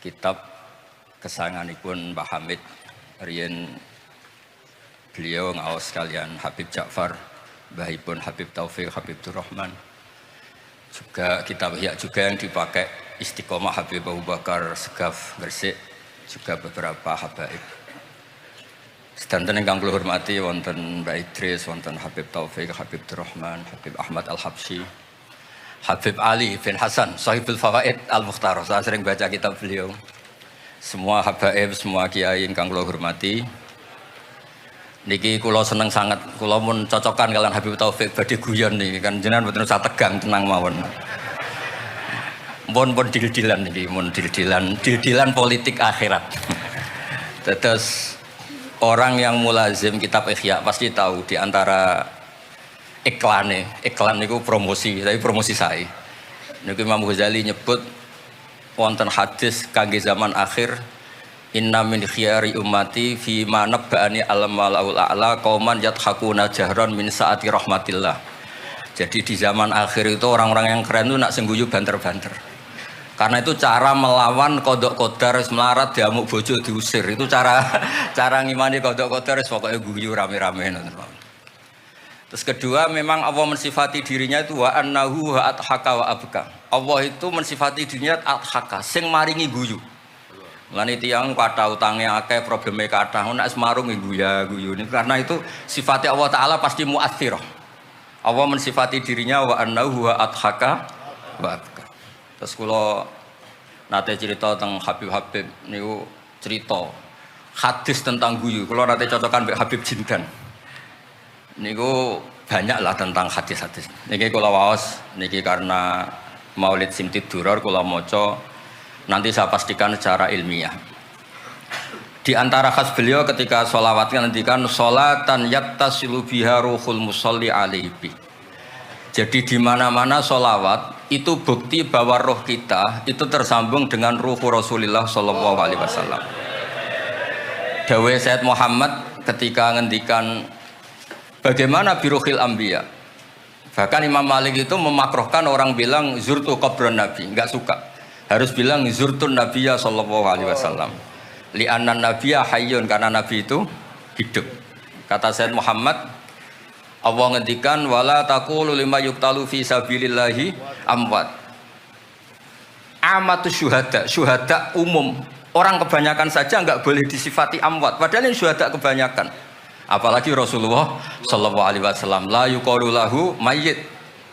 kitab kesayanganipun Mbah Hamid riyen beliau ngaos kalian Habib Ja'far, mbahipun Habib Taufik, Habib Durrahman. Juga kitab Ihya juga yang dipakai Istiqomah Habib Abu Bakar Segaf Gresik, juga beberapa habaib. Sedanten ingkang kula hormati wonten Mbak Idris, wonten Habib Taufik, Habib Durrahman, Habib Ahmad Al-Habsyi, Habib Ali bin Hasan, Sahibul Fawaid Al-Mukhtar. Saya sering baca kitab beliau. Semua habaib, semua kiai ingkang kula hormati. Niki kula seneng sangat, kula mun cocokan kalian Habib Taufik badhe guyon niki kan jenengan mboten usah tegang, tenang mawon. Pun dil-dilan niki, mun dil-dilan politik akhirat. Terus orang yang mulazim kitab Ihya pasti tahu di antara iklan niku promosi, tapi promosi saya. Niku Imam Ghazali nyebut wonten hadis kangge zaman akhir, inna min khiyari ummati fi ma nabba'ani al-malaul a'la qauman yadhakuna jahran min saati rahmatillah. Jadi di zaman akhir itu orang-orang yang keren itu nak sengguyu banter-banter. Karena itu cara melawan kodok kodar melarat diamuk bojo diusir. Itu cara ngimani kodok kodar pokoknya guyu rame-rame. Terus kedua, memang Allah mensifati dirinya itu wa annahu wa athaka wa abka. Allah itu mensifati dirinya athaka, sing maringi guyu. Lan tiyang kathah utange akeh, probleme kathah, nek semarung guyu ini karena itu sifatnya Allah taala pasti muathirah. Allah mensifati dirinya wa annahu wa athaka wa abka. Terus kula nate cerita tentang Habib niku cerita hadis tentang guyu. Kula nate cocokan mbek Habib Jindan. Niku banyak lah tentang hadis-hadis. Niki kula waos niki karena Maulid Simtid Duror kula maca, nanti saya pastikan secara ilmiah. Di antara khas beliau ketika sholawat ngendikan sholatan yattasilu biha ruhul musolli alaihi. Jadi di mana-mana sholawat itu bukti bahwa roh kita itu tersambung dengan ruh Rasulullah Shallallahu Alaihi Wasallam. Dawe Sayyid Muhammad ketika ngendikan bagaimana biruhil anbiya. Bahkan Imam Malik itu memakruhkan orang bilang zurtu qabran nabi, enggak suka. Harus bilang zurtun nabiyya sallallahu alaihi wasallam. Li'anna nabiyya hayyun, karena nabi itu hidup. Kata Sayyid Muhammad, Allah ngendikan wala taqulu lima yuqtalu fi sabilillahi amwat. Amatu syuhada umum. Orang kebanyakan saja enggak boleh disifati amwat, padahal ini syuhada kebanyakan. Apalagi Rasulullah sallallahu alaihi wasallam la yuqalu lahu mayyit.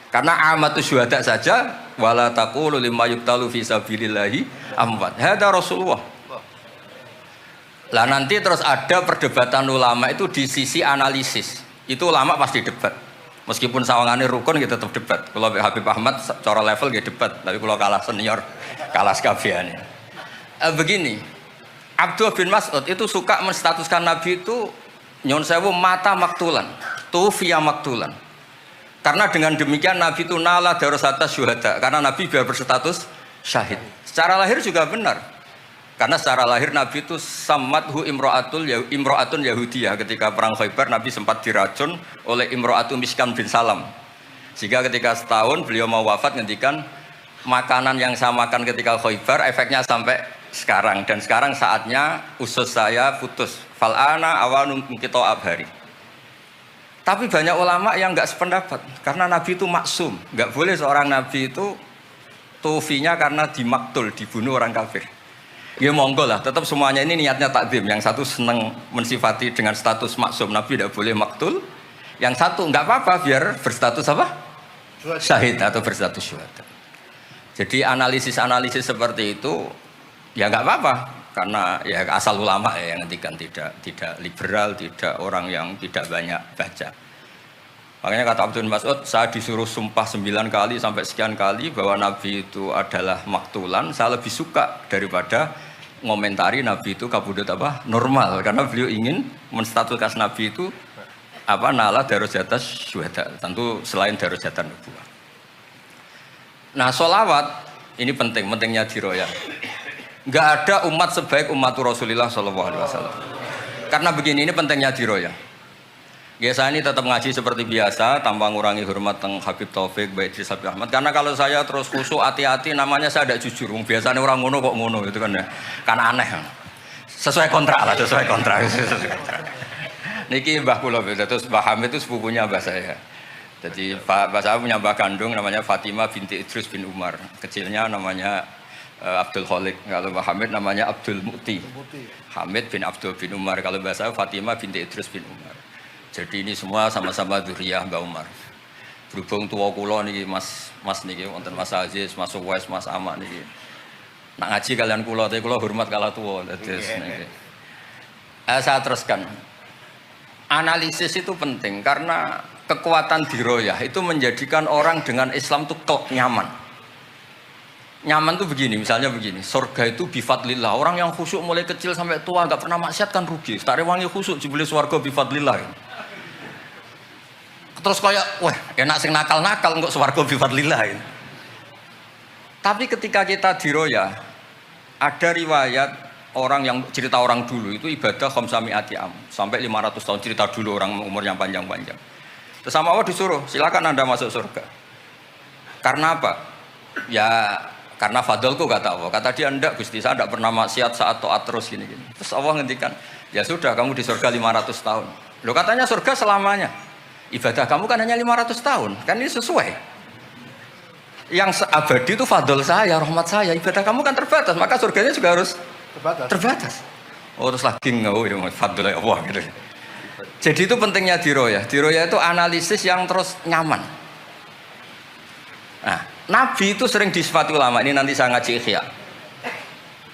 Karena amatu syuhada saja wala taqulu lima yuqtalu fi sabilillahi amwat. Hada Rasulullah. Lah nanti terus ada perdebatan ulama itu di sisi analisis. Itu ulama pasti debat. Meskipun sawangane rukun kita tetap debat. Kalau Habib Ahmad cara level gitu debat, tapi kalau kalah senior, kalah sekabiane. Begini, Abdullah bin Mas'ud itu suka menstatuskan Nabi itu nyon sewu mata maktulan, tufiya maktulan. Karena dengan demikian Nabi itu nala darasata syuhada, karena Nabi biar berstatus syahid. Secara lahir juga benar. Karena secara lahir Nabi itu samathu imro'atun Yahudiyah. Ketika perang Khaybar Nabi sempat diracun oleh imro'atu Miskam bin Salam. Sehingga ketika setahun beliau mau wafat ngendikan makanan yang saya makan ketika Khaybar efeknya sampai sekarang. Dan sekarang saatnya usus saya putus. Fal'ana awanum kita abhari. Tapi banyak ulama yang enggak sependapat. Karena Nabi itu maksum. Enggak boleh seorang Nabi itu tufinya karena dimaktul, dibunuh orang kafir. Ya monggo lah, tetap semuanya ini niatnya takdim. Yang satu senang mensifati dengan status maksum, Nabi tidak boleh maktul. Yang satu enggak apa-apa biar berstatus apa? Syahid atau berstatus syuhada. Jadi analisis seperti itu ya enggak apa-apa. Karena ya asal ulama ya yang ngendikan tidak liberal, tidak orang yang tidak banyak baca. Makanya kata Abdul Mas'ud, saya disuruh sumpah 9 kali sampai sekian kali bahwa Nabi itu adalah maktulan. Saya lebih suka daripada ngomentari Nabi itu kabudut apa normal, karena beliau ingin menstatuskan Nabi itu apa nala darojatas syuhada, tentu selain darojatan nubuwah. Nah sholawat ini pentingnya diroya. Nggak ada umat sebaik umat Rasulullah Shallallahu Alaihi Wasallam. Karena begini, ini pentingnya diroya. Ya saya ini tetap ngaji seperti biasa tanpa ngurangi hormat teng Habib Taufik, Baik Idris Habib Ahmad. Karena kalau saya terus khusyuk hati-hati namanya saya tidak jujur. Biasanya orang ngono kok ngono itu kan ya. Kan aneh. Sesuai kontrak lah, sesuai kontrak. Niki Mbah kula terus Mbah Hamid itu sepupunya Mbah saya. Jadi Mbah saya punya Mbah kandung namanya Fatimah binti Idris bin Umar. Kecilnya namanya Abdul Khalik. Kalau Mbah Hamid namanya Abdul Mu'ti. Hamid bin Abdul bin Umar. Kalau Mbah saya Fatimah binti Idris bin Umar. Jadi ini semua sama-sama dzurriyyah Mbah Umar. Berhubung tua kula niki Mas niki wonten Mas Aziz, Mas Uwais, Mas Amak niki. Nak ngaji kalian kula, tapi kula hormat kala tua. Saya teruskan. Analisis itu penting karena kekuatan diroyah itu menjadikan orang dengan Islam itu nyaman. Nyaman tuh begini, misalnya begini, surga itu bifadlillah. Orang yang khusyuk mulai kecil sampai tua nggak pernah maksiat kan rugi. Tak rewangi khusyuk jebule swarga bifadlillah. Terus kayak, wah enak sing nakal-nakal enggak swarga bifadlillah ini. Tapi ketika kita diroyah, ada riwayat orang yang cerita orang dulu itu ibadah khamsami'ati am sampai 500 tahun cerita dulu orang umur yang panjang-panjang. Terus sama Allah disuruh, silakan Anda masuk surga. Karena apa? Ya karena fadlku kata Allah. Kata dia enggak Gusti, saya enggak pernah maksiat saat taat terus gini. Terus Allah ngendikan, ya sudah kamu di surga 500 tahun. Loh katanya surga selamanya. Ibadah kamu kan hanya 500 tahun, kan ini sesuai. Yang abadi itu fadl saya, rahmat saya. Ibadah kamu kan terbatas, maka surganya juga harus terbatas. Oh terus lagi fadl Allah gitu. Jadi itu pentingnya diroyah. Diroyah itu analisis yang terus nyaman. Nah, Nabi itu sering disifati ulama. Ini nanti saya ngaji Ihya.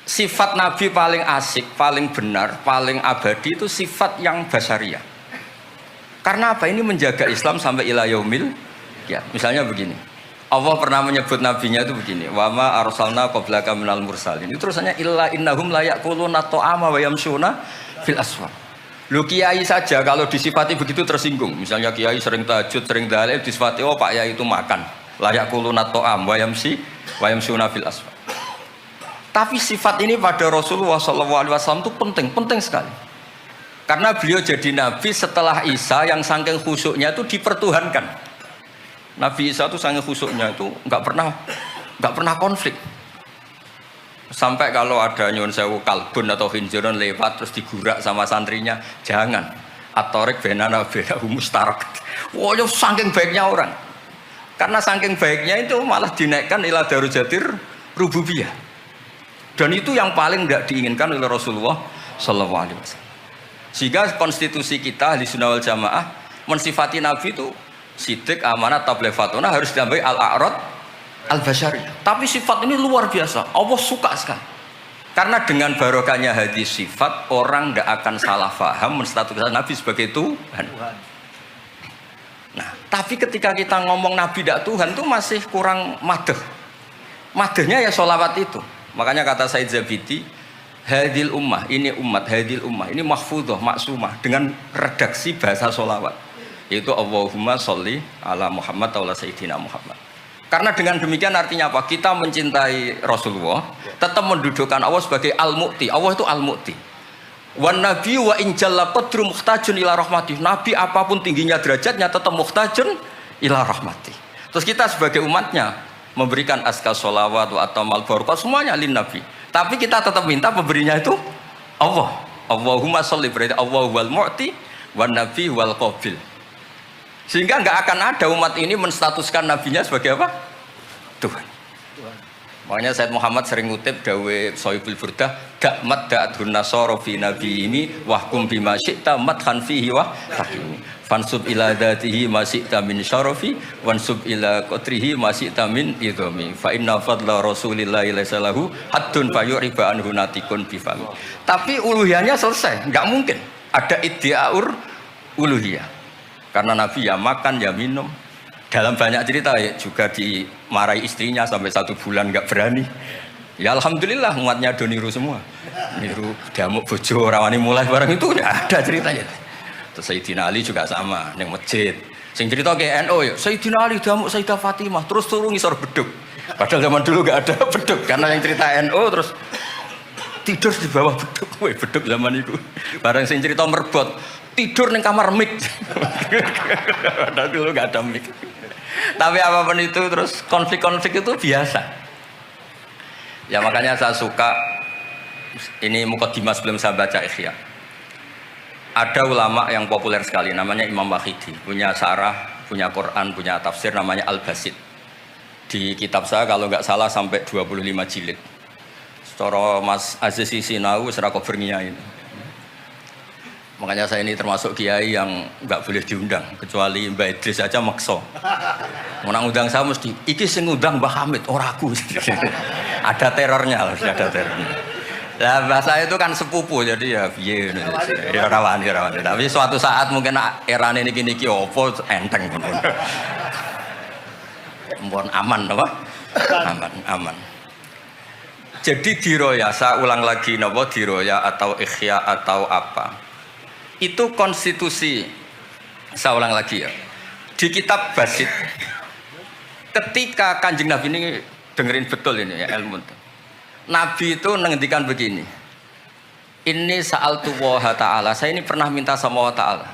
Sifat Nabi paling asik, paling benar, paling abadi itu sifat yang basyariah. Karena apa? Ini menjaga Islam sampai ila yaumil ya. Misalnya begini. Allah pernah menyebut nabinya itu begini. Wa ma arsalna qablaka minal mursalin. Itu terusannya illa innahum la yaquluna ta'ama wa yamshuna fil aswaq. Lu kiai saja kalau disifati begitu tersinggung. Misalnya kiai sering tahajud, sering dalil disifati oh Pak Yai itu makan. La yaquluna ta'am wa yamshuna fil aswaq. Tapi sifat ini pada Rasulullah SAW itu penting sekali. Karena beliau jadi nabi setelah Isa yang saking khusyuknya itu dipertuhankan. Nabi Isa itu saking khusyuknya itu nggak pernah konflik. Sampai kalau ada nyuwun sewu kalbun atau hinjiron lewat terus digurak sama santrinya, jangan. Atorik benana mustarak. Wah, saking baiknya orang. Karena saking baiknya itu malah dinaikkan ila darujatir rububiyah. Dan itu yang paling tidak diinginkan oleh Rasulullah sallallahu alaihi wasallam. Sehingga konstitusi kita Ahli Sunnah wal Jamaah mensifati Nabi itu sidik, amanat, tabligh, fatona harus ditambahi al-a'rad al-basyari. Tapi sifat ini luar biasa. Allah suka sekali. Karena dengan barokahnya hadis sifat orang tidak akan salah faham menstatuskan Nabi sebagai Tuhan. Nah, tapi ketika kita ngomong Nabi tidak Tuhan itu masih kurang madeh. Madehnya ya sholawat itu. Makanya kata Said Zabidi, hadil ummah, ini umat, hadil ummah, ini mahfudhah, maksumah dengan redaksi bahasa sholawat, yaitu Allahumma sholli ala Muhammad wa ala Sayyidina Muhammad. Karena dengan demikian artinya apa? Kita mencintai Rasulullah, tetap mendudukkan Allah sebagai al-mu'ti. Allah itu al-mu'ti. Wan nabi wa in jalla qadru muhtajun ila rahmati. Nabi apapun tingginya derajatnya tetap muhtajun ila rahmati. Terus kita sebagai umatnya memberikan azkar sholawat wa atamal barakah semuanya lin nabi. Tapi kita tetap minta pemberinya itu Allah. Allahumma sholli, berarti Allah wal mu'ti wan nabi wal qabil. Sehingga nggak akan ada umat ini menstatuskan nabinya sebagai apa? Tuhan. Makanya Said Muhammad sering ngutip dawe Sohibul Burdah, dakmat da'adhun nasara fi nabi ini wahkum bima syi'ta madhan fihi wa tahimi fansub ila dhatihi ma syi'ta min syarafi wansub ila qatrihi ma syi'ta min idhami fa inna fadla rasulillahi laysa lahu haddun fayuriba anhu natikun bifami. Tapi uluhiyahnya selesai, nggak mungkin ada iddiaur uluhiyah. Karena Nabi ya makan ya minum. Dalam banyak cerita ya, juga dimarahi istrinya sampai 1 bulan nggak berani. Ya alhamdulillah umatnya do niru semua. Niru diamuk bojo rawani mulai barang itu ya ada ceritanya. Terus Sayyidina Ali juga sama neng masjid. Sing cerita ke NU ya, Sayyidina Ali diamuk Sayyidah Fatimah terus turun ngisor beduk. Padahal zaman dulu nggak ada beduk karena yang cerita NU terus tidur di bawah beduk. Woi beduk zaman itu. Barang sing cerita merbot tidur ning kamar mic. Padahal dulu nggak ada mic. Tapi apapun itu terus konflik-konflik itu biasa. Ya makanya saya suka ini mukadimah sebelum saya baca Ihya. Ada ulama yang populer sekali namanya Imam Wahidi, punya syarah, punya Quran, punya tafsir namanya Al-Basit. Di kitab saya kalau nggak salah sampai 25 jilid. Secara Mas Aziz Sinau serako berniain. Makanya saya ini termasuk kiai yang nggak boleh diundang kecuali Mbak Idris aja makso. Menang undang saya mesti iki sing ngundang Mbah Hamid ora aku. Ada terornya, harus ada terornya. Nah, bahasa itu kan sepupu jadi ya piye ya rawani. Tapi suatu saat mungkin erane niki opo enteng pun. Mohon aman apa? Aman. Jadi diroya, saya ulang lagi napa diroya atau ikhya atau apa? Itu konstitusi, saya ulang lagi ya, di kitab Basit ketika Kanjeng Nabi ini dengerin betul ini ya ilmu Nabi itu menghentikan begini, ini sa'altu wa ta'ala, saya ini pernah minta sama wa ta'ala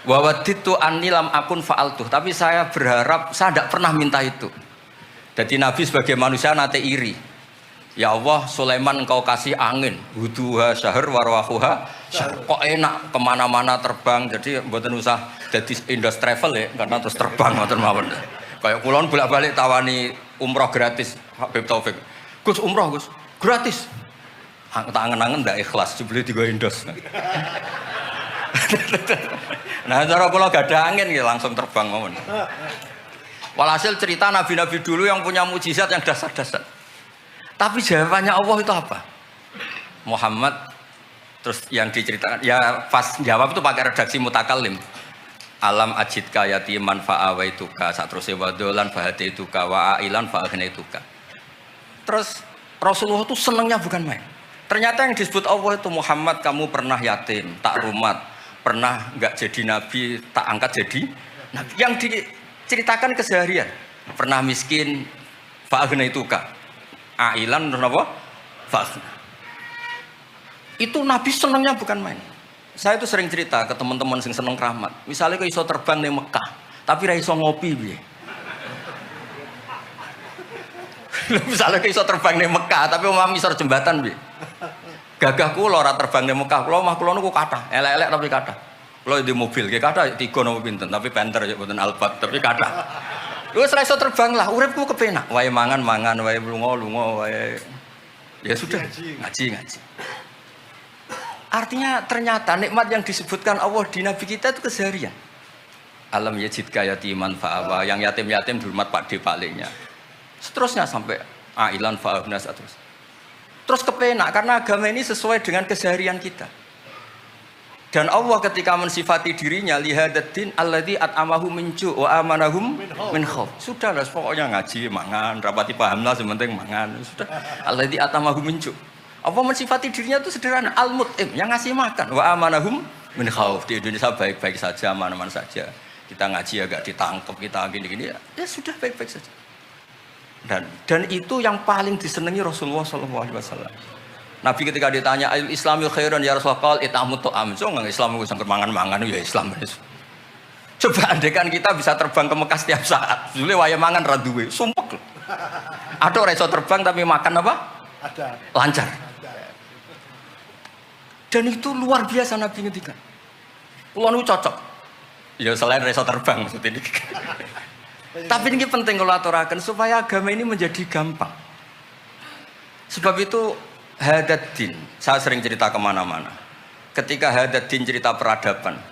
wa waditu anni lam akun fa'altuh, tapi saya berharap saya tidak pernah minta itu. Jadi Nabi sebagai manusia nate iri, ya Allah Sulaiman engkau kasih angin huduha syahr warwahuha kok enak kemana-mana terbang, jadi mboten usah jadi Indos Travel ya karena terus terbang mboten mawon. Kayak kulon bolak-balik tawani umroh gratis Habib Taufik. Gus umroh Gus gratis. Tak angen-angen ndak ikhlas dibeli tiga Indos. Nah cara kula gak ada angin ya langsung terbang mawon. Walhasil cerita nabi-nabi dulu yang punya mukjizat yang dasar-dasar. Tapi jawabannya Allah itu apa? Muhammad terus yang diceritakan ya pas jawab itu pakai redaksi mutakallim. Alam ajidka yatiman fa'awaituka satruse wadolan fahadaituka wa ailan fa'agnaituka. Terus Rasulullah itu senangnya bukan main. Ternyata yang disebut Allah itu Muhammad kamu pernah yatim, tak rumat, pernah enggak jadi nabi, tak angkat jadi nabi. Yang diceritakan keseharian, pernah miskin fa'agnaituka. Ailan apa? Fa'agna. Itu Nabi senangnya bukan main. Saya itu sering cerita ke teman-teman yang seneng keramat. Misalnya kok iso terbang di Mekah, tapi ra iso ngopi piye. Misalnya kok iso terbang di Mekah, tapi omah isor jembatan piye. Gagah kula ora terbang di Mekah, kula omah kula niku kathah, elek-elek tapi kathah. Kula di mobil, nggih kathah 3 napa pinten, tapi penter ya mboten Alphard, tapi kathah. Lu ora iso terbang lah, uripku kepenak. Wae mangan, wae lunga, wae. Ya sudah, ngaji. Artinya ternyata nikmat yang disebutkan Allah di Nabi kita itu keseharian. Alam yajidka yatiman fa'awa, yang yatim-yatim dihormat Pak D palingnya. Seterusnya sampai ailan fa'abna terus. Terus kepenak karena agama ini sesuai dengan keseharian kita. Dan Allah ketika mensifati dirinya lihadatin alladzi at'amahu min ju' wa amanahum min khauf. Sudahlah pokoknya ngaji, mangan, rapati pahamlah sementing mangan. Sudah. Alladzi at'amahu min ju'. Allah mensifati dirinya itu sederhana, al-mut'im, yang ngasih makan. Wa amanahum min khauf. Di Indonesia baik-baik saja, aman-aman saja. Kita ngaji agak ditangkap, kita gini-gini ya sudah baik-baik saja. Dan itu yang paling disenangi Rasulullah SAW. Nabi ketika ditanya Islami khairan ya Rasulullah itamu to'am. So nggak Islam itu sangkut mangan-mangan ya Islam. Coba andekan kita bisa terbang ke Mekah setiap saat. Dulu waya mangan raduwe, sumpek. Ada orang iso terbang tapi makan apa? Ada. Lancar. Dan itu luar biasa Nabi ngendikan. Kulo niku cocok. Ya selain iso terbang maksud ini. Tapi ini penting kalau aturaken supaya agama ini menjadi gampang. Sebab itu Hadaddin, saya sering cerita kemana-mana. Ketika Hadaddin cerita peradaban,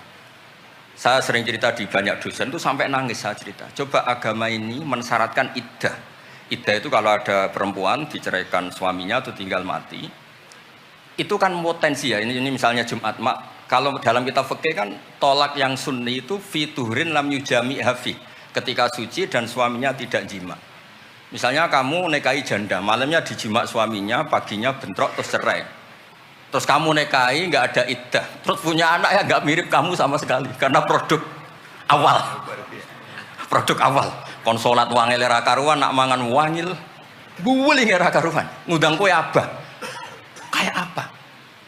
saya sering cerita di banyak dosen itu sampai nangis saya cerita. Coba agama ini mensyaratkan iddah. Iddah itu kalau ada perempuan diceraikan suaminya atau tinggal mati, itu kan potensi ya. Ini misalnya Jumat Mak. Kalau dalam kitab fikih kan tolak yang sunni itu fituhurin lam yujami hafi. Ketika suci dan suaminya tidak jima. Misalnya kamu nikahi janda, malamnya dijima suaminya, paginya bentrok terus cerai. Terus kamu nikahi nggak ada iddah, terus punya anak ya nggak mirip kamu sama sekali karena produk awal. Produk awal. Konsolat wangil era karuan, nak mangan wangil, buling era karuan. Ngundang kue abah. Kayak apa?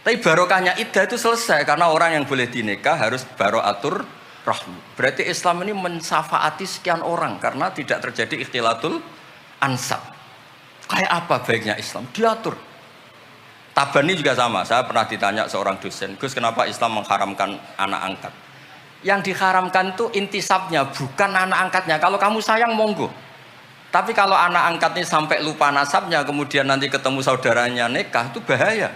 Tapi Tapi barokahnya iddah itu selesai karena orang yang boleh dinikah harus baroatur rahmi. Berarti Islam ini mensafaati sekian orang karena tidak terjadi ikhtilatul ansab. Kayak apa baiknya Islam? Diatur. Tabani juga sama. Saya pernah ditanya seorang dosen, Gus, kenapa Islam mengharamkan anak angkat? Yang diharamkan itu intisabnya, bukan anak angkatnya. Kalau kamu sayang, monggo. Tapi kalau anak angkatnya sampai lupa nasabnya, kemudian nanti ketemu saudaranya nikah, itu bahaya.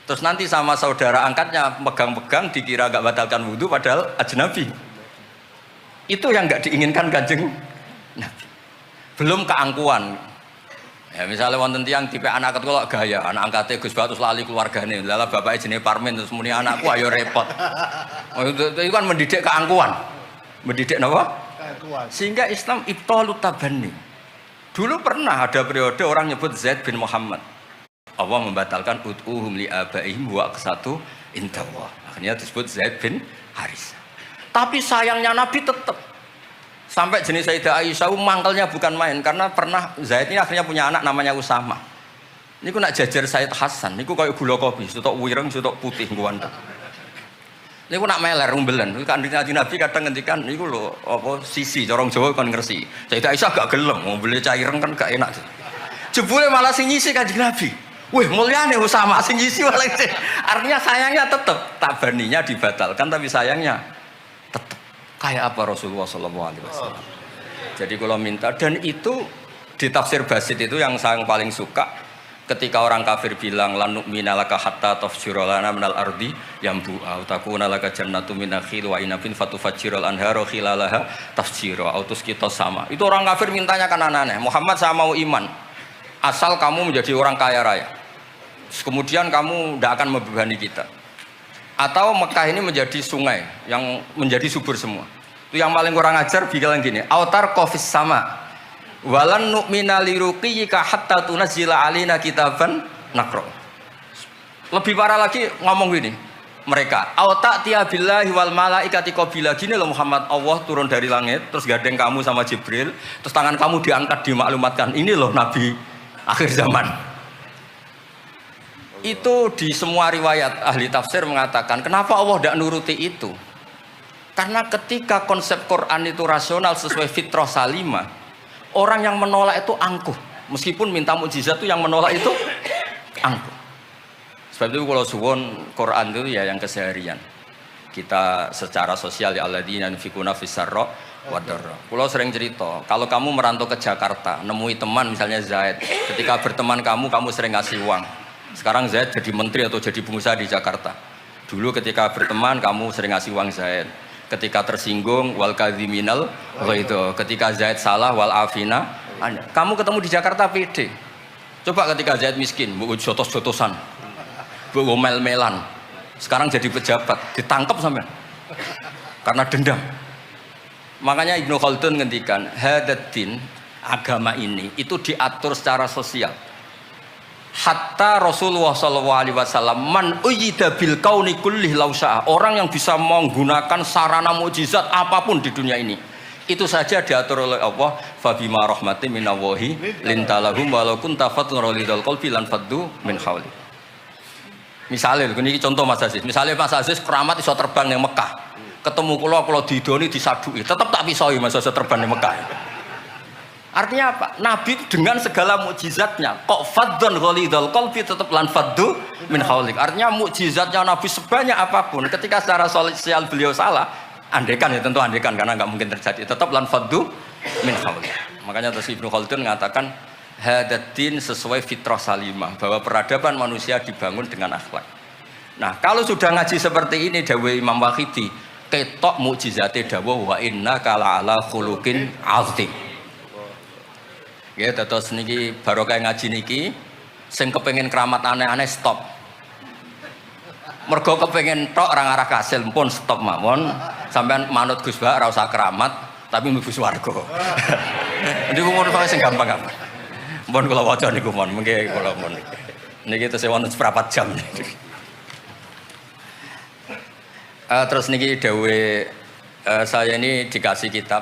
Terus nanti sama saudara angkatnya pegang-pegang, dikira gak batalkan wudhu, padahal ajnabi. Itu yang gak diinginkan Kanjeng Nabi. Belum keangkuhan. Ya, misalnya wonten tiyang tipe anak angkat kok gaya, anak angkatnya Gus Batus lali keluargane, lala bapaknya jenenge Parmin terus muni anakku ayo repot. Itu kan mendidik keangkuhan. Mendidik napa? Keangkuhan. Sehingga Islam ibtalut tabanni. Dulu pernah ada periode orang nyebut Zaid bin Muhammad. Allah membatalkan ud'uhum li abaihim wa aqsatu indallah. Akhirnya disebut Zaid bin Haris. Tapi sayangnya Nabi tetap sampai jenis Sayyidah Aisyah mangkelnya bukan main karena pernah Zaid ini akhirnya punya anak namanya Usama. Ini ku nak jajar Sayyid Hasan, ini ku kayak gula kopi, sutok wireng, sutok putih kuwan. Ini ku nak meler umbelen. Kanjeng Nabi kadang ngendikan niku lho apa sisi corong Jawa kon ngersi. Sayyidah Aisyah gak gelem, ngombele caireng kan gak enak. Jebule malah sing nyisi Kanjeng Nabi. Wih mulyane Usama sing nyisi malah. Artinya sayangnya tetap tabaninya dibatalkan tapi sayangnya tetap. Kayak apa Rasulullah SAW. Jadi kalau minta, dan itu di tafsir Basit itu yang saya paling suka ketika orang kafir bilang lan nu'mina laka hatta tafjura lana minal ardi yambu'a takuna laka jannatu min nakhil wa inabin fatufajjiral anharu khilalaha tafjira autus kita sama. Itu orang kafir mintanya kan aneh-aneh. Muhammad saya mau iman asal kamu menjadi orang kaya raya. Kemudian kamu tidak akan membebani kita. Atau Mekah ini menjadi sungai yang menjadi subur semua. Itu yang paling kurang ajar bilang gini, autar kofis sama walan nu'mina liruqiyika hatta tunazzila alina kitaban nakro. Lebih parah lagi ngomong gini mereka, auta tiabillahi wal malaikati qabila. Gini loh Muhammad, Allah turun dari langit terus gandeng kamu sama Jibril, terus tangan kamu diangkat dimaklumatkan, ini loh Nabi akhir zaman. Itu di semua riwayat ahli tafsir mengatakan kenapa Allah tidak nuruti itu, karena ketika konsep Quran itu rasional sesuai fitrah salimah, orang yang menolak itu angkuh, meskipun minta mukjizat itu yang menolak itu angkuh. Sebab itu kalau suwon Quran itu ya yang keseharian kita secara sosial ya alladzina yunfikuna fis-sarra wa dharra. Kalau sering cerita kalau kamu merantau ke Jakarta nemui teman misalnya Zaid, ketika berteman kamu sering ngasih uang. Sekarang Zaid jadi menteri atau jadi pengusaha di Jakarta. Dulu ketika berteman kamu sering ngasih uang Zaid. Ketika tersinggung wal kadhiminal itu. Ketika Zaid salah wal afina. Kamu ketemu di Jakarta pede. Coba ketika Zaid miskin, mbok jotos-jotosan. Mbok mel-melan. Sekarang jadi pejabat, ditangkap sampean. Karena dendam. Makanya Ibnu Khaldun ngendikan, hadatin agama ini itu diatur secara sosial. Hatta Rasulullah SAW man uyyida bil kauni kullih lausa'a, orang yang bisa menggunakan sarana mukjizat apapun di dunia ini itu saja diatur oleh Allah. Fabima rahmatin minallahi lintalahum walau kunta fatun rolidal qalbi lan faddu min hawli. Misalnya ini contoh Mas Aziz, misalnya Mas Aziz keramat iso terbang yang Mekah, ketemu kalau didoni disadui tetap tak pisoi Mas Aziz terbang yang Mekah. Artinya apa? Nabi dengan segala mukjizatnya kok fadzon ghalidul qalbi tetap lan faddu min haulik. Artinya mukjizatnya Nabi sebanyak apapun ketika secara sosial beliau salah, andekan ya tentu andekan karena nggak mungkin terjadi, tetap lan faddu min haulik. Makanya terus Ibnu Khaldun mengatakan hadatin sesuai fitrah salimah, bahwa peradaban manusia dibangun dengan akhlak. Nah, kalau sudah ngaji seperti ini dawuh Imam Waqidi, ketok mukjizate dawuh wa innaka la'ala khuluqin 'azim. Ya, terus niki barokah ngaji niki, sing kepengen keramat aneh-aneh stop. Mergo kepengen tok orang arah kasil pun stop mawon. Sampean manut Gus Ba ora usah keramat, tapi mlebu swarga. Niku mun sing gampang-gampang. Mun kula waca niku mon, mengke kula mon. Niki tesih wonten seprapat jam. Terus niki dawuh saya ini dikasih kitab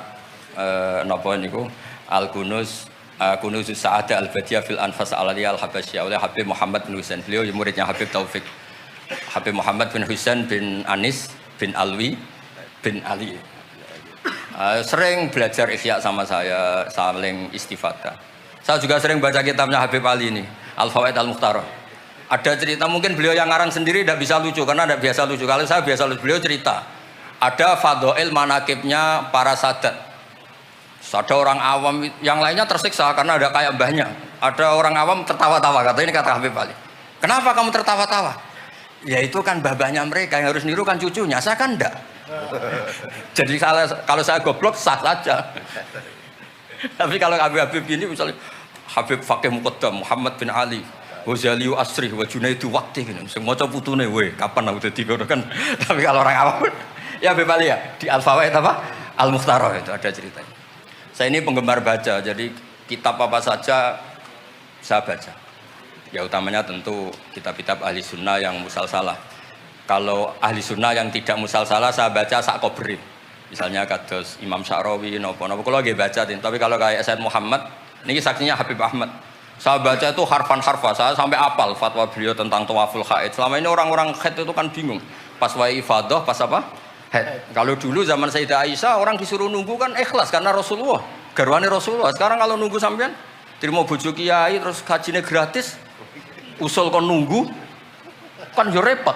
napa niku Al-Kunuz Kunuzus Sa'adah Al-Badiyah fil Anfas Al-Aliyah Al-Habasyah oleh Habib Muhammad bin Husain. Beliau muridnya Habib Taufik. Habib Muhammad bin Husain bin Anis bin Alwi bin Ali. Sering belajar Ihya sama saya, saling istifadah. Saya juga sering baca kitabnya Habib Ali ini, Al-Fawaid Al-Mukhtarah. Ada cerita, mungkin beliau yang ngarang sendiri tidak bisa lucu karena tidak biasa lucu. Kalau saya biasa lucu, beliau cerita ada fadhail manakibnya para sadat. Ada orang awam, yang lainnya tersiksa karena ada kayak mbahnya. Ada orang awam tertawa-tawa, kata ini kata Habib Ali. Kenapa kamu tertawa-tawa? Ya itu kan babahnya mereka, yang harus niru kan cucunya, saya kan enggak. Jadi kalau saya goblok sah saja. Tapi kalau Habib gini misalnya Habib Fakih Muqaddam Muhammad bin Ali Ghazali Asri wa Junaidu Waqti gitu. Sing maca putune we kapan aku dadi ngono kan. Tapi kalau orang awam ya Habib Ali ya di Al-Fawaid apa? Al-Mukhtarah itu ada ceritanya. Saya ini penggemar baca, jadi kitab apa saja saya baca. Ya utamanya tentu kitab-kitab ahli sunnah yang musalsalah. Kalau ahli sunnah yang tidak musalsalah saya baca sak kobri. Misalnya kados Imam Sya'rawi napa-napa kula nggih baca, tapi kalau kayak Said Muhammad niki saksinya Habib Ahmad. Saya baca itu harfan-harfa, saya sampai apal fatwa beliau tentang tawaful haid. Selama ini orang-orang haid itu kan bingung. Pas wae ifadah, pas apa? Haid. Kalau dulu zaman Sayyidah Aisyah orang disuruh nunggu kan ikhlas karena Rasulullah, garwane Rasulullah. Sekarang kalau nunggu sampean terima bojo kiai terus gajine gratis, usul kon nunggu kan yo repot.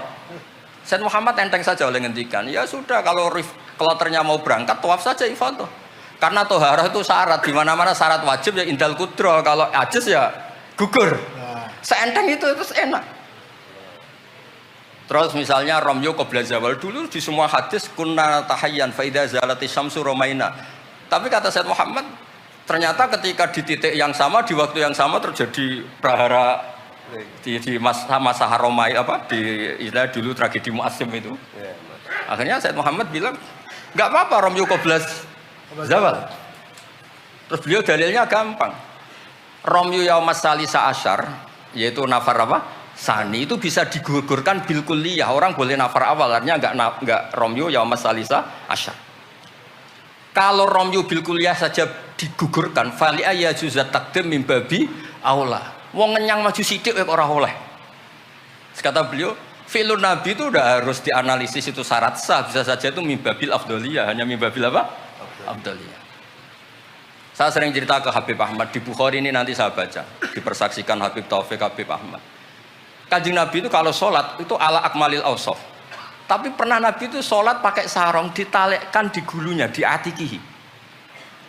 Said Muhammad enteng saja oleh ngendikan, ya sudah kalau kloternya mau berangkat tawaf saja ifadah. Karena toharah itu syarat, di mana-mana syarat wajib ya indal kudro, kalau ajis ya gugur. Seenteng itu terus enak. Terus misalnya romyo qabla zawal, dulu di semua hadis kunna tahayyan faida zalati syamsu romaina. Tapi kata Said Muhammad, ternyata ketika di titik yang sama, di waktu yang sama terjadi prahara di masa haromai apa di istilah dulu tragedi Mu'assim itu. Akhirnya Said Muhammad bilang, nggak apa-apa romyo qabla zawal. Terus beliau dalilnya gampang. Romyu yaumas salisa asyar, yaitu nafar apa? Sani itu bisa digugurkan bil kulliyah. Orang boleh nafar awal, artinya enggak romyu yaumas salisa asyar. Kalau romyu bil kulliyah saja digugurkan, fali ayajuzat takdim min babi aula. Wong ngenyang maju sithik kok ora oleh. Kata beliau, fi'lun nabi itu udah harus dianalisis itu syarat sah, bisa saja itu min babil afdhaliyah, hanya min babil apa? Abdaliyah. Saya sering cerita ke Habib Ahmad di Bukhari ini, nanti saya baca dipersaksikan Habib Taufik Habib Ahmad. Kanjeng Nabi itu kalau sholat itu ala akmalil awsaf. Tapi pernah Nabi itu sholat pakai sarung ditalekkan di gulunya, di atikihi.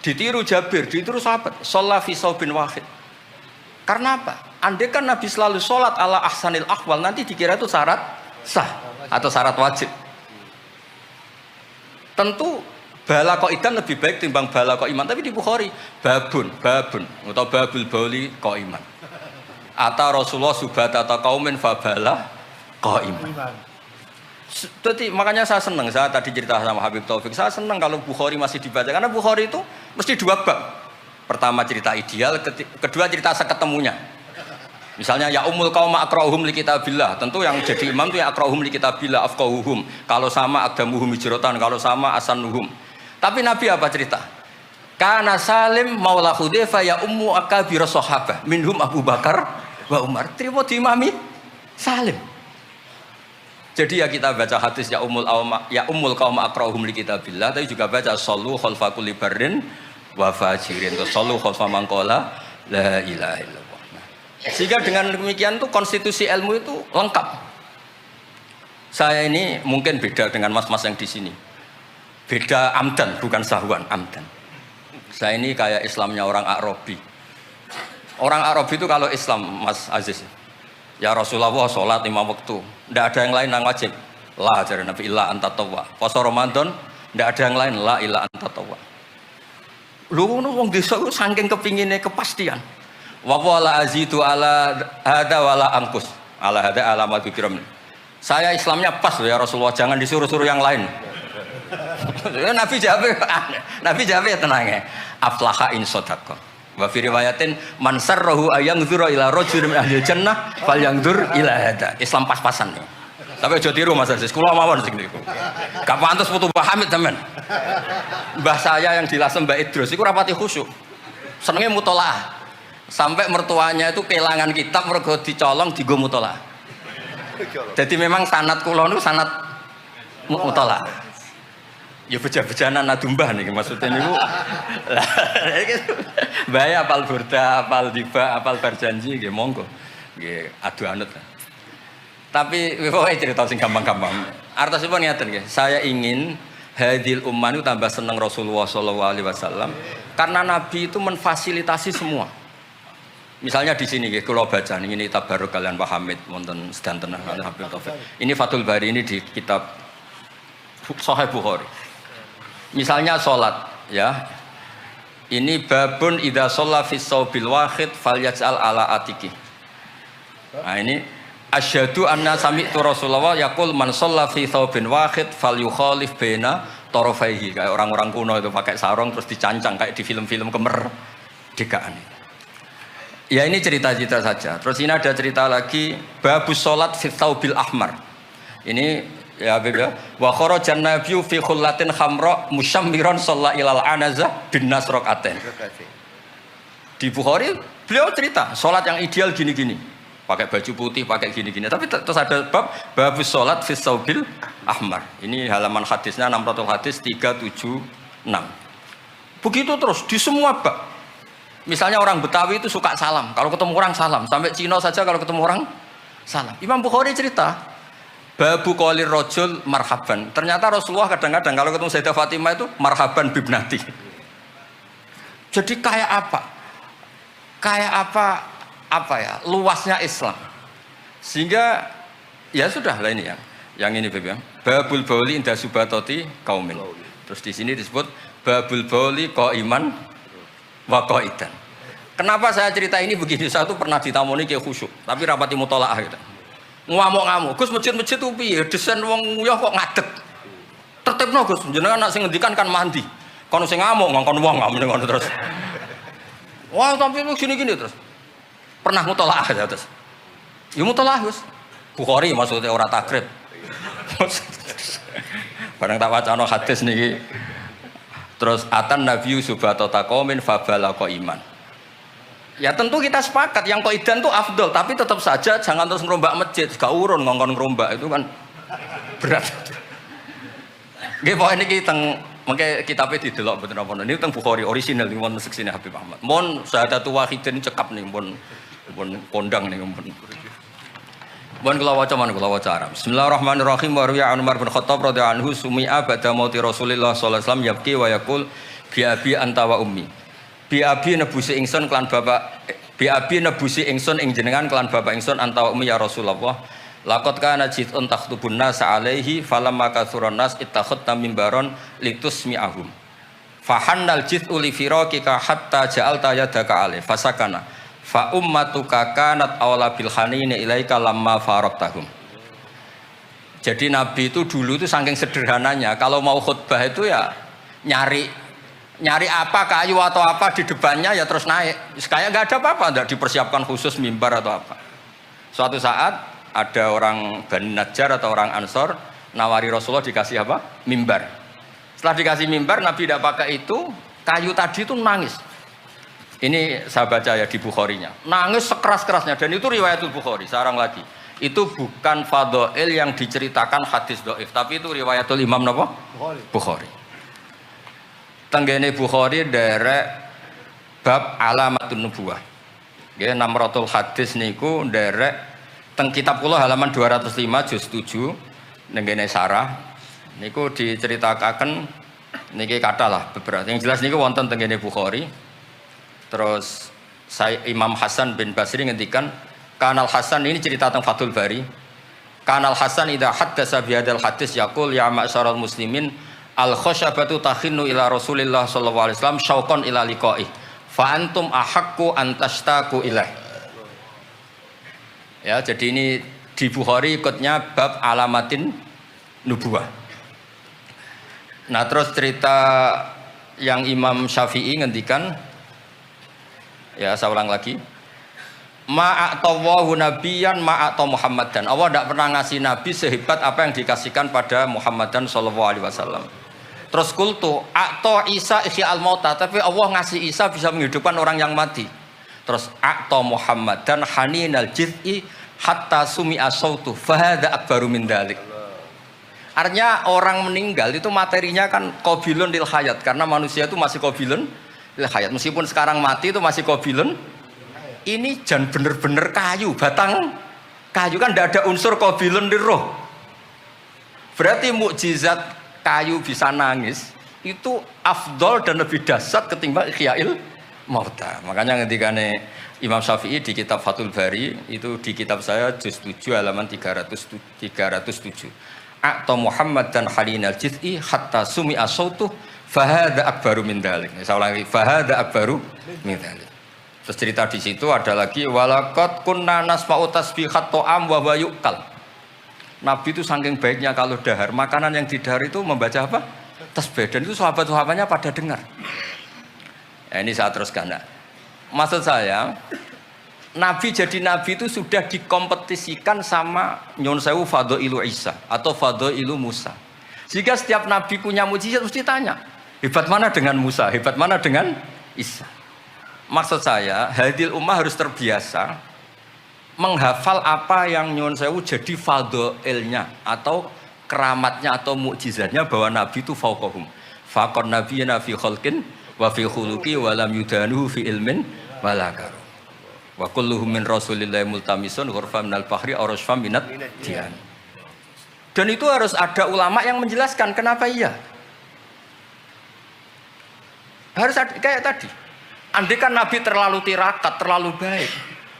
Ditiru Jabir, ditiru sahabat. Sholat fi saubin wahid. Karena apa? Andai kan Nabi selalu sholat ala ahsanil akhwal, nanti dikira itu syarat sah atau syarat wajib. Tentu bala qaidan lebih baik timbang bala qaiman, tapi di Bukhari babun atau babul bauli qaiman. Ata Rasulullah subhata atau kaumin fabala qaiman. Jadi makanya saya senang, saya tadi cerita sama Habib Taufik, saya senang kalau Bukhari masih dibaca karena Bukhari itu mesti dua bab. Pertama cerita ideal, kedua cerita seketemunya. Misalnya ya umul qauma aqra'uhum li kitabillah, tentu yang jadi imam itu ya aqra'uhum li kitabillah afqahuhum. Kalau sama aqdamuhum hijratan, kalau sama asanuhum. Tapi Nabi apa cerita? Kana Salim maula Hudzaifah ya ummu akabir sahabah minhum Abu Bakar wa Umar. Terima diimami Salim. Jadi ya kita baca hadis ya ummul qaum aqra'uhum li kitabillah, tapi juga baca sallu khalfa kulli barrin wa fajirin, sallu khalfa man qala la ilaha illallah. Sehingga dengan demikian tuh konstitusi ilmu itu lengkap. Saya ini mungkin beda dengan mas-mas yang di sini. Beda amdan, bukan sahwan, amdan. Saya ini kayak Islamnya orang Arabi. Orang Arabi itu kalau Islam, Mas Aziz, ya Rasulullah sholat 5 waktu, tidak ada yang lain yang wajib. La ajaran Nabi illa anta tawwa. Puasa Ramadan, tidak ada yang lain, la illa anta tawwa. Lu wong desa itu saking kepinginnya kepastian. Wa wala azidu ala hada wala angkus. Ala hada alamat bikiram. Saya Islamnya pas ya Rasulullah, jangan disuruh-suruh yang lain. Nabi jawab ya tenang ya. Aflaha in sodaqah. Wa fi riwayatin man sarrahu ayangdzura ila rajulin min ahli jannah falyangdzur ila hada. Islam pas-pasan nih. Tapi aja tiru Mas Aziz, kula mawon sing niku. Gak pantes putu Mbah Hamid temen. Mbah saya yang dilasem Mbak Idrus iku rapati khusyuk. Senenge mutolaah. Sampai mertuanya itu kehilangan kitab mergo dicolong digo mutolaah. Jadi memang sanad kula niku sanad mutala. Ya beja-bejanan nadumbah nih maksudnya niku. Lah bahaya apal burda, apal diba, apal berjanji nggih monggo. Nggih adu anut. Tapi pokoke cerita sing gampang-gampang. Artosipun ngeten nggih, saya ingin hadil ummah itu tambah seneng Rasulullah sallallahu alaihi wasallam karena Nabi itu memfasilitasi semua. Misalnya di sini nggih kula baca ini tabarruk kalian Pak Hamid wonten sedanten kalian Habib Taufik. Ini Fathul Bari ini di kitab Sahih Bukhari. Misalnya sholat, ya. Ini babun idza shalla fi shaubil wahid falyaj'al ala atiki. Nah ini asyhadu anna sami'tu Rasulullah yaqul man shalla fi shaubin wahid falyukhalif baina tarafaihi. Kayak orang-orang kuno itu pakai sarung terus dicancang kayak di film-film kemerdekaan. Ya ini cerita-cerita saja. Terus ini ada cerita lagi babus sholat fi shaubil ahmar. Ini ya Habib ya. Wa kharajan nabiyyu fi khullatin khamra musyammiran shalla ilal anazah bin nasraqatin. Di Bukhari beliau cerita salat yang ideal gini-gini. Pakai baju putih, pakai gini-gini. Tapi terus ada babus salat fi saubil ahmar. Ini halaman hadisnya 600 hadis 376. Begitu terus di semua bab. Misalnya orang Betawi itu suka salam. Kalau ketemu orang salam, sampai Cina saja kalau ketemu orang salam. Imam Bukhari cerita babu qolir rajul marhaban. Ternyata Rasulullah kadang-kadang kalau ketemu Sayyidah Fatimah itu marhaban bibnati. Jadi kayak apa? Kayak apa ya? Luasnya Islam. Sehingga ya sudah lah ini ya. Yang ini Beb ya. Babul bauli inda subatoti kaumin. Terus di sini disebut babul bauli qaiman wa qaidan. Kenapa saya cerita ini begini? Saya tuh pernah ditamoni kayak khusyuk, tapi rapati mutolaah gitu. Ngamuk-ngamuk, Gus masjid-masjid itu piye? Desain wong nguyah kok ngadeg. Tertibno Gus, jenengan nak sing ngendikan kan mandi. Kono sing ngamuk ngongkon wong ngono terus. Wah, tapi gini-gini terus. Pernah mutolaah aja terus. Ya mutolaah Gus. Bukhari maksudnya ora takrib. Barang tak wacana hadis niki. Terus atan nabiyyu subata taqamin fabalaqa iman. Ya tentu kita sepakat yang qaidan itu afdol, tapi tetap saja jangan terus ngerombak masjid, gak urun ngongkon ngerombak itu kan berat. Nggih pokoke niki teng mengke kitabe didelok mboten napa niku teng Bukhari orisinal niku wonten seksine Habib Ahmad. Mon syahadatu wahidin cekap nih pun kondang niku pun. Bon kula waca man kula waca Arab. Bismillahirrahmanirrahim wa ruya Umar bin Khattab radhiyallahu anhu sumi'a ba'da mauti Rasulillah sallallahu alaihi wasallam yabki wa yaqul bi abi anta wa ummi. Biabi nebusi ingsun kelan bapak biabi nebusi ingsun ing jenengan kelan bapak ingsun antawa umi ya Rasulullah laqad kana jitun takhtubun nas alaihi falamma kathuran nas ittakhadna mimbaron litusmi'ahum fahannal jit'u li firaqika hatta ja'alta yadaka alaihi fasakana fa ummatuka kanat awla bil hanini ilaika lamma faraqtahum. Jadi Nabi itu dulu itu saking sederhananya kalau mau khutbah itu ya nyari apa kayu atau apa di depannya ya terus naik. Kayak nggak ada apa-apa, nggak dipersiapkan khusus mimbar atau apa. Suatu saat ada orang Bani Najjar atau orang Ansor nawari Rasulullah dikasih apa? Mimbar. Setelah dikasih mimbar Nabi tidak pakai itu, kayu tadi itu nangis. Ini saya baca ya di Bukharinya. Nangis sekeras-kerasnya dan itu riwayatul Bukhari. Sekarang lagi. Itu bukan fadhail yang diceritakan hadis dhaif, tapi itu riwayatul Imam napa? Bukhari. Tenggene Bukhari derek bab alamatun nubuwah. Nggih 600 hadis niku derek teng kitab kula halaman 205 juz 7 nenggene sarah niku diceritakaken niki kathah lah beberapa. Yang jelas niku wonten tenggene Bukhari. Terus saya Imam Hasan bin Basri ngendikan Kanal Hasan ini cerita tentang Fathul Bari. Kanal Hasan idza haddasa bi hadzal hadis yaqul ya ma'syaral muslimin al khasyabatu takhinnu ila Rasulillah sallallahu alaihi wasallam syauqan ila liqa'i fa antum ahaqqu an tashtaqu ilaih. Ya, jadi ini di Bukhari ikutnya bab alamatin nubuwah. Nah, terus cerita yang Imam Syafi'i ngendikan ya saya ulang lagi. Ma'atawahu nabiyan ma'ata Muhammadan. Allah tidak pernah ngasih nabi sehebat apa yang dikasihkan pada Muhammadan sallallahu alaihi wasallam. Terus kultu a'ta Isa ihya al-mauta, tapi Allah ngasih Isa bisa menghidupkan orang yang mati. Terus a'ta Muhammadan haninal jiz'i hatta sumi'a sautu fahada akbaru min dzalik. Artinya orang meninggal itu materinya kan qabilun lil hayat, karena manusia itu masih qabilun lil hayat. Meskipun sekarang mati itu masih qabilun. Ini jan bener-bener kayu, batang kayu, kan tidak ada unsur qabilun lil roh. Berarti mukjizat kayu bisa nangis itu afdol dan lebih dahsyat ketimbang ihya'il mauta. Makanya ketika Imam Syafi'i di kitab Fathul Bari, itu di kitab saya juz 7 halaman 307. A'ta Muhammad dan halinal jiz'i hatta sumi'a sautuh fahada akbaru min dzalik. Saya ulangi, fahada akbaru min dzalik. Terus cerita di situ ada lagi walaqad kunna nasma'u tasbihat ta'am wa yuqal. Nabi itu saking baiknya kalau dahar, makanan yang didahar itu membaca apa? Tasbih. Dan itu sahabat-sahabatnya pada dengar. Ini saya teruskan. Maksud saya, Nabi jadi Nabi itu sudah dikompetisikan sama Nyon Sewu Fadailu Isa atau Fadailu Musa. Jika setiap Nabi punya mujizat mesti tanya, hebat mana dengan Musa, hebat mana dengan Isa. Maksud saya, hadil ummah harus terbiasa menghafal apa yang Nyon Sewu jadi fadailnya atau keramatnya atau mukjizatnya, bahwa Nabi itu fauqahum. Faqon nabiyana fi khalqin wa fi khuluqi wa lam yudanuhu fi ilmin wala karam. Wa kulluhum min rasulillahi multamisun ghurfa minal bahri aw rasfa minat dian. Dan itu harus ada ulama yang menjelaskan kenapa iya. Harus ada, kayak tadi. Andai kan Nabi terlalu tirakat, terlalu baik,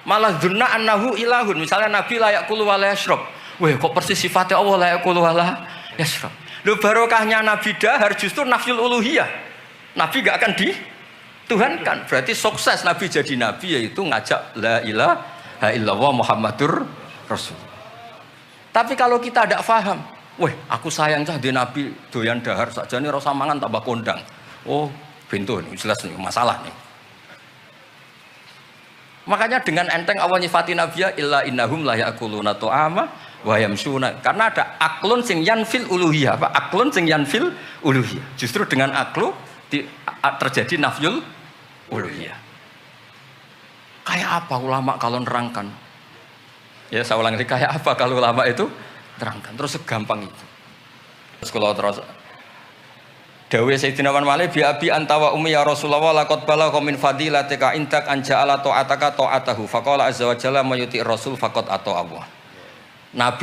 malah dzunna annahu ilahun. Misalnya Nabi layak kulu wa la yashrab. Weh, kok persis sifatnya Allah layak kulu wa la yashrab. Lu barokahnya Nabi dahar justru nafyul uluhiyah. Nabi gak akan dituhankan. Berarti sukses Nabi jadi Nabi yaitu ngajak la ilaha illallah Muhammadur Rasul. Tapi kalau kita tidak paham, weh aku sayang cah di Nabi doyan dahar saja nih rasa mangan tambah kondang. Oh pintu ini jelas nih masalah nih. Makanya dengan enteng Allah nyifati Nabiya illa innahum la ya'kuluna ta'ama wa yamshuna. Karena ada aklun sing yanfil uluhiyah, apa? Aklun sing yanfil uluhiyah. Justru dengan aklu terjadi nafyul uluhiyah. Kayak apa ulama kalau nerangkan? Ya saya ulang lagi, kayak apa kalau ulama itu terangkan? Terus segampang itu. Terus kalau terus Dawe Sayyidina Wan Malik bi abi antawa ummi ya Rasulullah laqad balagha min fadilatika intak anja'ala ta'ataka ta'atahu faqala azza wa jalla mayuti rasul faqad ata Allah. Nabi